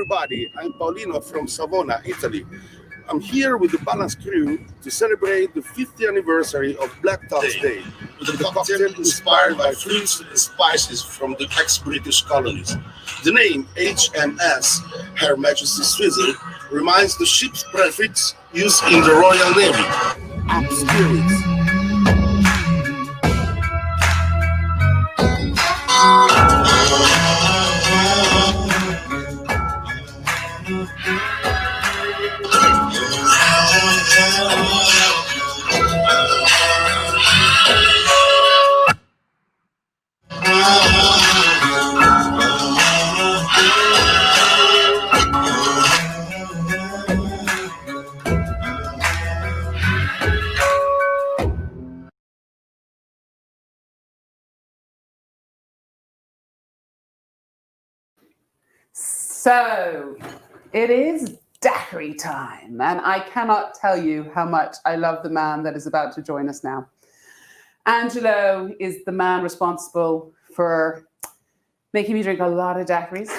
everybody, I'm Paulino from Savona, Italy. I'm here with the Balance crew to celebrate the 50th anniversary of Black Tot's Day, with a cocktail inspired by fruits and spices from the ex-British colonies. The name HMS, Her Majesty's Swizzle, reminds the ship's prefix used in the Royal Navy. Spirits. So it is daiquiri time, and I cannot tell you how much I love the man that is about to join us now. Angelo is the man responsible for making me drink a lot of daiquiris,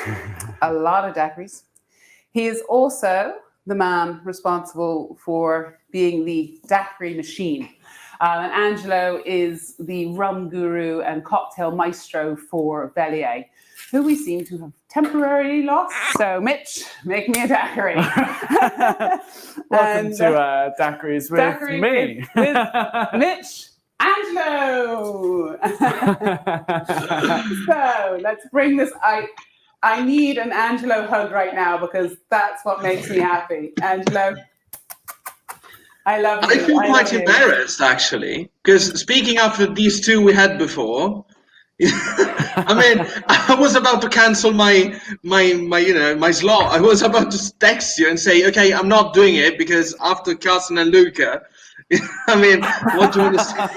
He is also the man responsible for being the Daiquiri Machine. And Angelo is the rum guru and cocktail maestro for Velier, who we seem to have temporarily lost. So, Mitch, make me a daiquiri. Welcome to Daiquiris with me. with Mitch, Angelo. So, let's bring this. I need an Angelo hug right now because that's what makes me happy. Angelo, I love you. I feel quite embarrassed, actually, because speaking after these two we had before, I mean, I was about to cancel my slot. I was about to text you and say, okay, I'm not doing it because after Carson and Luca, I mean, what do you want to say?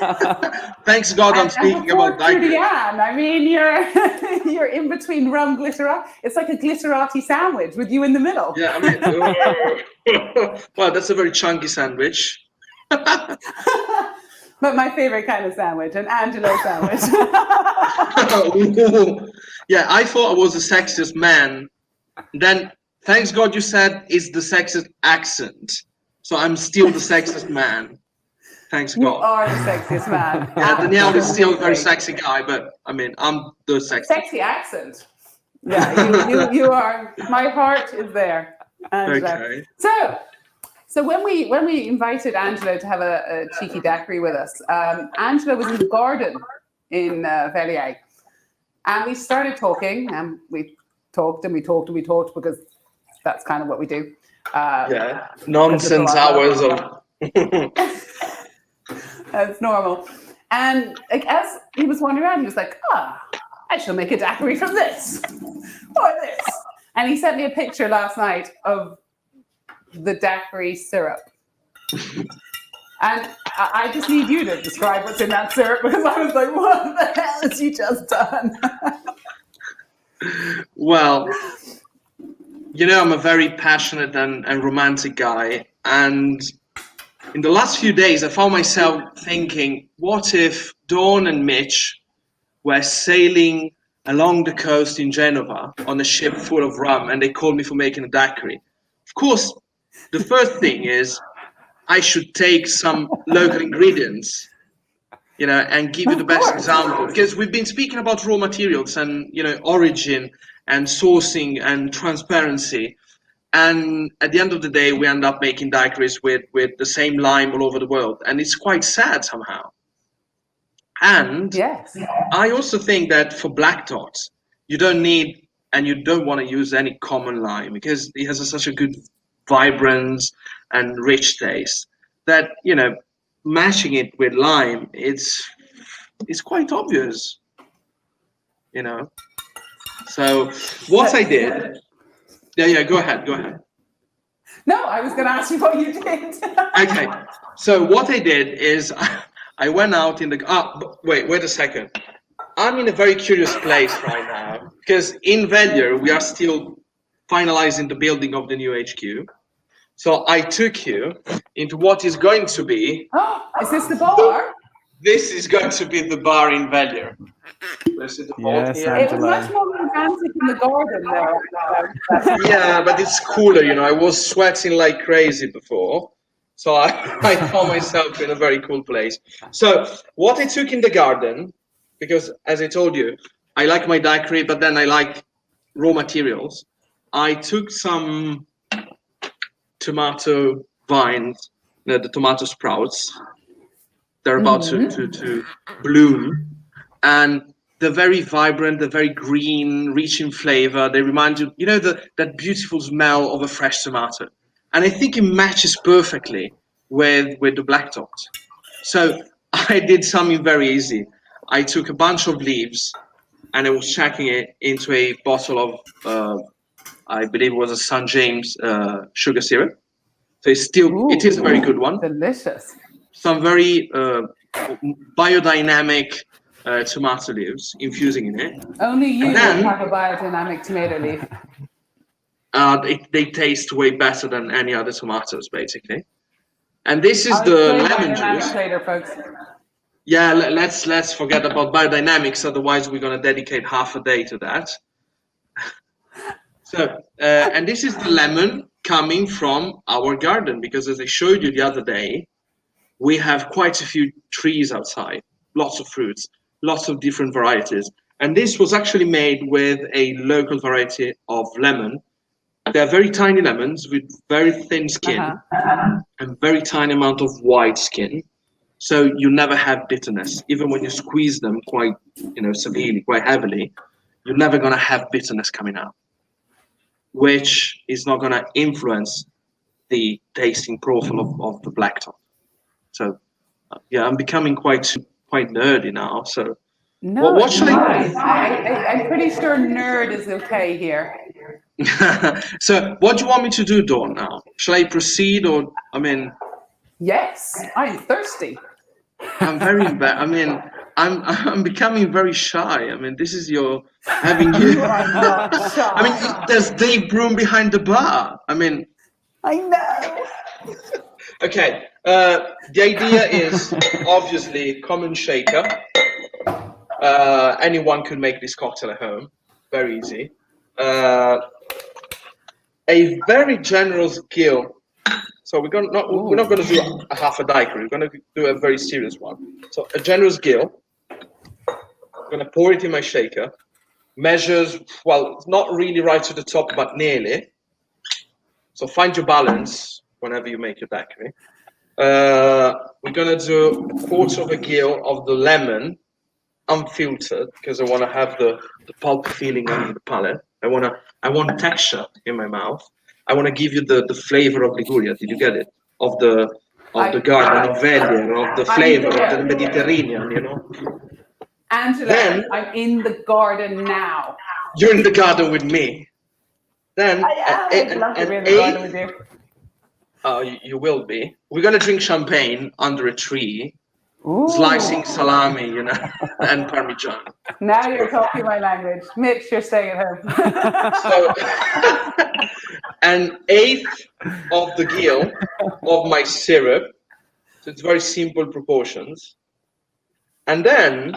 Thanks God I'm speaking about daiquiri. I mean, you're in between rum glitterati. It's like a glitterati sandwich with you in the middle. Yeah, I mean, well, that's a very chunky sandwich. But my favorite kind of sandwich, an Angelo sandwich. Yeah, I thought I was the sexiest man. Then, thanks God you said it's the sexiest accent. So I'm still the sexiest man. Thanks God. You are the sexiest man. Yeah, Danielle is still a very sexy guy, but I mean, I'm the sexiest. Sexy accent. Yeah, you are. My heart is there. Okay. So when we invited Angelo to have a cheeky daiquiri with us, Angelo was in the garden in Velier, and we started talking, and we talked and we talked and we talked because that's kind of what we do. Yeah, nonsense hours of. That's normal. And like as he was wandering around, he was like, I shall make a daiquiri from this or this. And he sent me a picture last night of the daiquiri syrup. And I just need you to describe what's in that syrup because I was like, what the hell has he just done? Well, you know, I'm a very passionate and romantic guy. And in the last few days, I found myself thinking, what if Dawn and Mitch were sailing along the coast in Genova on a ship full of rum and they called me for making a daiquiri? Of course, the first thing is I should take some local ingredients, you know, and give you the best example. Because we've been speaking about raw materials and, you know, origin and sourcing and transparency. And at the end of the day, we end up making daiquiris with the same lime all over the world. And it's quite sad somehow. And yes. I also think that for Black Tot, you don't need and you don't want to use any common lime because it has such a good vibrance and rich taste that, you know, mashing it with lime, it's quite obvious, you know. So what I did, yeah, go ahead. No, I was going to ask you what you did. Okay, so what I did is I went out in the, wait a second. I'm in a very curious place right now because in Velier, we are still finalizing the building of the new HQ. So I took you into what is going to be. Oh, is this the bar? This is going to be the bar in Velier. Yes, it was much more than frantic in the garden there. Yeah, but it's cooler, you know. I was sweating like crazy before, so I found myself in a very cool place. So what I took in the garden, because as I told you, I like my daiquiri, but then I like raw materials. I took some tomato vines, the tomato sprouts. They're about to bloom, and they're very vibrant, they're very green, rich in flavor. They remind you, you know, that beautiful smell of a fresh tomato. And I think it matches perfectly with the Black Tot. So I did something very easy. I took a bunch of leaves and I was chucking it into a bottle of, I believe it was a St. James sugar syrup. So it is a very good one. Delicious. Some very biodynamic tomato leaves, infusing in it. Only you have a biodynamic tomato leaf. They taste way better than any other tomatoes, basically. And this is the lemon juice. Later, folks. Yeah, let's forget about biodynamics. Otherwise, we're going to dedicate half a day to that. So, and this is the lemon coming from our garden, because as I showed you the other day, we have quite a few trees outside, lots of fruits, lots of different varieties. And this was actually made with a local variety of lemon. They're very tiny lemons with very thin skin and very tiny amount of white skin. So you never have bitterness. Even when you squeeze them quite, severely, quite heavily, you're never going to have bitterness coming out, which is not going to influence the tasting profile of the Black Tot. So, yeah, I'm becoming quite nerdy now. So, what should I'm pretty sure nerd is okay here. So, what do you want me to do, Dawn? Now, shall I proceed, or Yes, I'm thirsty. I'm very bad. I'm becoming very shy. This is having you. You are not shy. There's Dave Broom behind the bar. I know. Okay. The idea is obviously common shaker. Anyone could make this cocktail at home. Very easy. A very generous gill. So we're not going to do a half a daiquiri. We're going to do a very serious one. So a generous gill. I'm going to pour it in my shaker. Measures, well, not really right to the top, but nearly. So find your balance whenever you make your daiquiri. We're going to do a quarter of a gill of the lemon, unfiltered, because I want to have the pulp feeling on the palate. I want texture in my mouth. I want to give you the flavor of Liguria. Did you get it? Of the garden of Velier, of the flavor of the Mediterranean, Angela, I'm in the garden now. You're in the garden with me. Then I'd love to be in the garden with you. Oh, you will be. We're gonna drink champagne under a tree, slicing salami, and Parmesan. Now you're talking my language. Mitch, you're staying at home. So, an eighth of the gill of my syrup. So it's very simple proportions. And then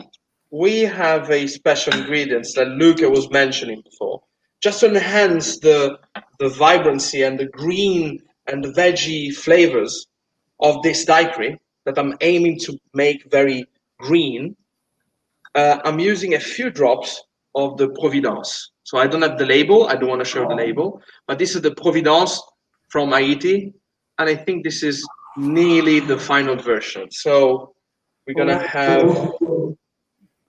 we have a special ingredients that Luca was mentioning before, just to enhance the vibrancy and the green and the veggie flavors of this daiquiri that I'm aiming to make very green. I'm using a few drops of the Providence. So I don't have the label. I don't want to show the label, but this is the Providence from Haiti. And I think this is nearly the final version. So we're going to have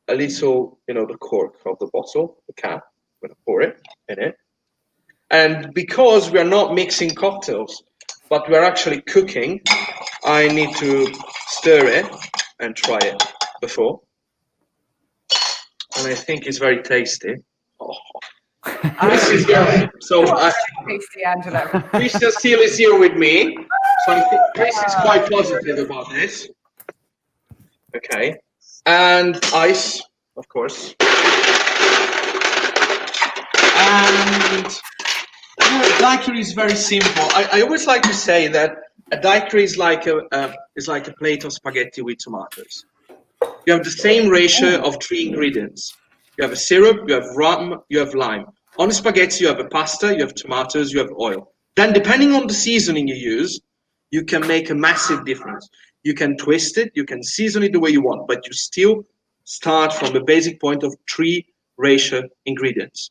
a little, the cork of the bottle, the cap. I'm going to pour it in it. And because we are not mixing cocktails, but we're actually cooking, I need to stir it and try it before. And I think it's very tasty. Oh. This is so tasty, Angela. Christian Steele is here with me. So I think Chris is quite positive about this. Okay. And ice, of course. And daiquiri is very simple. I always like to say that a daiquiri is like a plate of spaghetti with tomatoes. You have the same ratio of 3 ingredients. You have a syrup, you have rum, you have lime. On a spaghetti, you have a pasta, you have tomatoes, you have oil. Then depending on the seasoning you use, you can make a massive difference. You can twist it, you can season it the way you want, but you still start from the basic point of 3 ratio ingredients.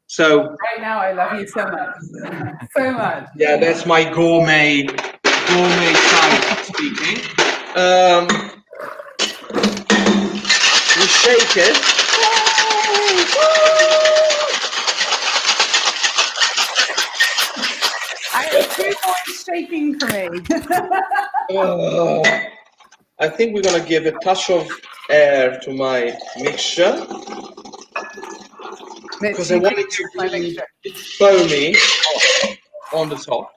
So right now, I love you so much. So much. yeah, that's my gourmet side speaking. We shake it. I have 2 points shaking for me. I think we're gonna give a touch of air to my mixture because I want it to be foamy on the top.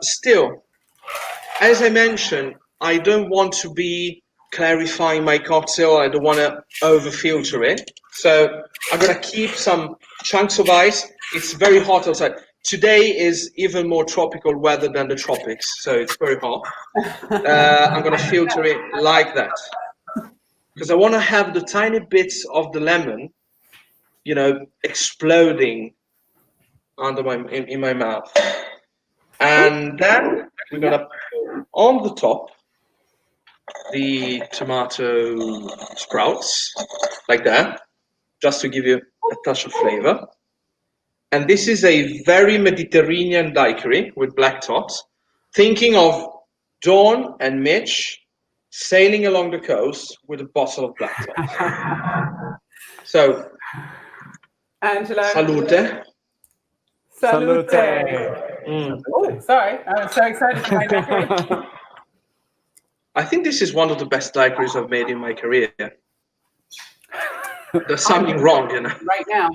Still, as I mentioned, I don't want to be clarifying my cocktail. I don't want to over filter it. So I'm going to keep some chunks of ice. It's very hot outside. Today is even more tropical weather than the tropics. So it's very hot. I'm going to filter it like that. Because I want to have the tiny bits of the lemon, exploding in my mouth. And then we're going to put on the top the tomato sprouts, like that, just to give you a touch of flavor. And this is a very Mediterranean daiquiri with Black Tot, thinking of Dawn and Mitch sailing along the coast with a bottle of Black Tot. So, Angelo. salute. Salute. Oh, sorry. I was so excited for my daiquiri. I think this is one of the best daiquiris I've made in my career. There's something wrong, Right now.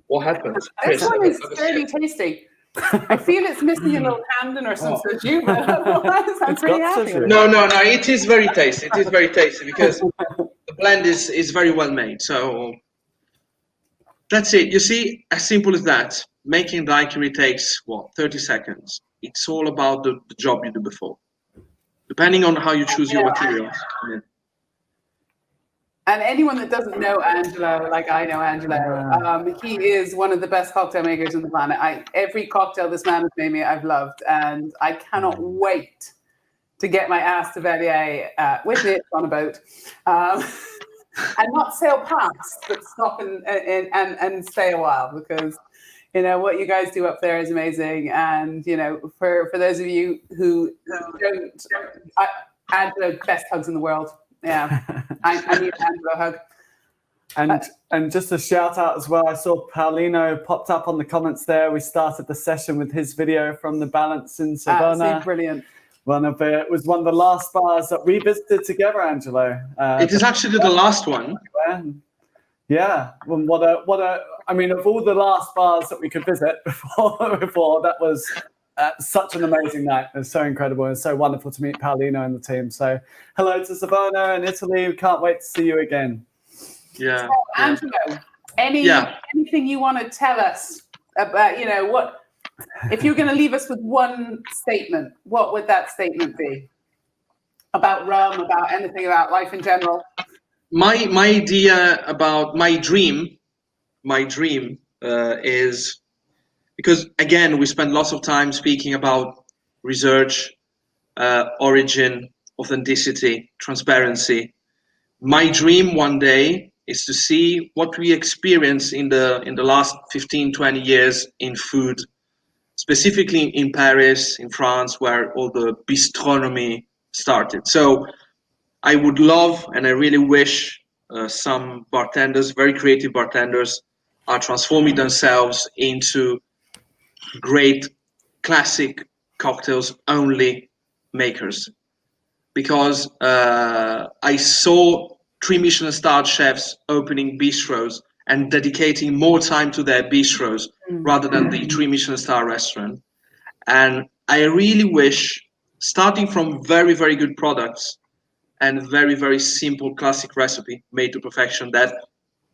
What happened? This one is fairly tasty. I feel it's missing a little Camden or some soju, but otherwise I'm pretty happy. No, it is very tasty. It is very tasty because the blend is very well made. So that's it. You see, as simple as that. Making daiquiri takes, 30 seconds. It's all about the job you do before. Depending on how you choose your materials. And anyone that doesn't know Angelo, like I know Angelo, he is one of the best cocktail makers on the planet. Every cocktail this man has made me, I've loved. And I cannot wait to get my ass to Velier with Mitch on a boat. And not sail past, but stop and stay a while because, what you guys do up there is amazing. And, for those of you who don't, Angelo, best hugs in the world. Yeah, I need an Angelo hug. And just a shout out as well, I saw Paulino popped up on the comments there. We started the session with his video from the Balance in Savona. Absolutely brilliant. It was one of the last bars that we visited together, Angelo. It is actually the last one. Yeah, well, I mean, of all the last bars that we could visit before, that was such an amazing night. It was so incredible and so wonderful to meet Paulino and the team. So hello to Savona and Italy. We can't wait to see you again. Yeah. So, Angelo, anything you want to tell us about, what, if you're going to leave us with one statement, what would that statement be? About rum, about anything, about life in general? My idea about my dream is, because again, we spend lots of time speaking about research, origin, authenticity, transparency. My dream one day is to see what we experience in the last 15, 20 years in food, specifically in Paris, in France, where all the bistronomy started. So I would love, and I really wish some bartenders, very creative bartenders, are transforming themselves into great classic cocktails only makers. Because I saw 3 Michelin starred chefs opening bistros and dedicating more time to their bistros rather than the 3 Michelin star restaurant. And I really wish, starting from very, very good products and very, very simple classic recipe made to perfection, that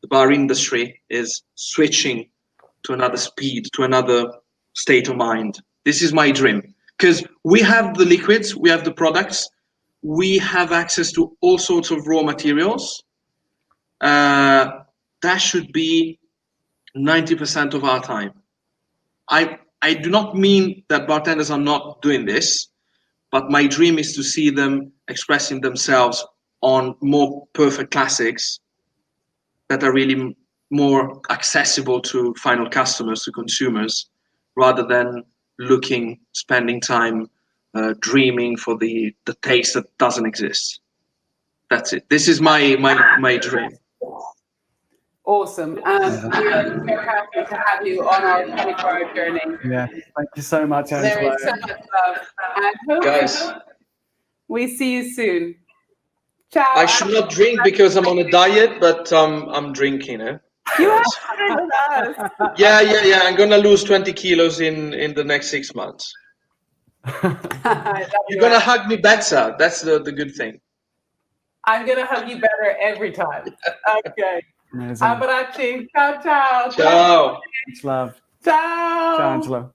the bar industry is switching to another speed, to another state of mind. This is my dream. Because we have the liquids, we have the products, we have access to all sorts of raw materials, that should be 90% of our time. I do not mean that bartenders are not doing this, but my dream is to see them expressing themselves on more perfect classics that are really more accessible to final customers, to consumers, rather than spending time dreaming for the taste that doesn't exist. That's it. This is my dream. Awesome. We are so happy to have you on our 24-hour journey. Yeah, thank you so much, There Angelo. is so much love. And Guys, hopefully we see you soon. Ciao. I should not drink because I'm on a diet, but I'm drinking. You have to drink with us. Yeah. I'm gonna lose 20 kilos in the next 6 months. You're gonna hug me better. That's the good thing. I'm gonna hug you better every time. Okay. Amazing. Abbracci. Ciao, ciao. Ciao. Much love. Ciao. Ciao, Angelo.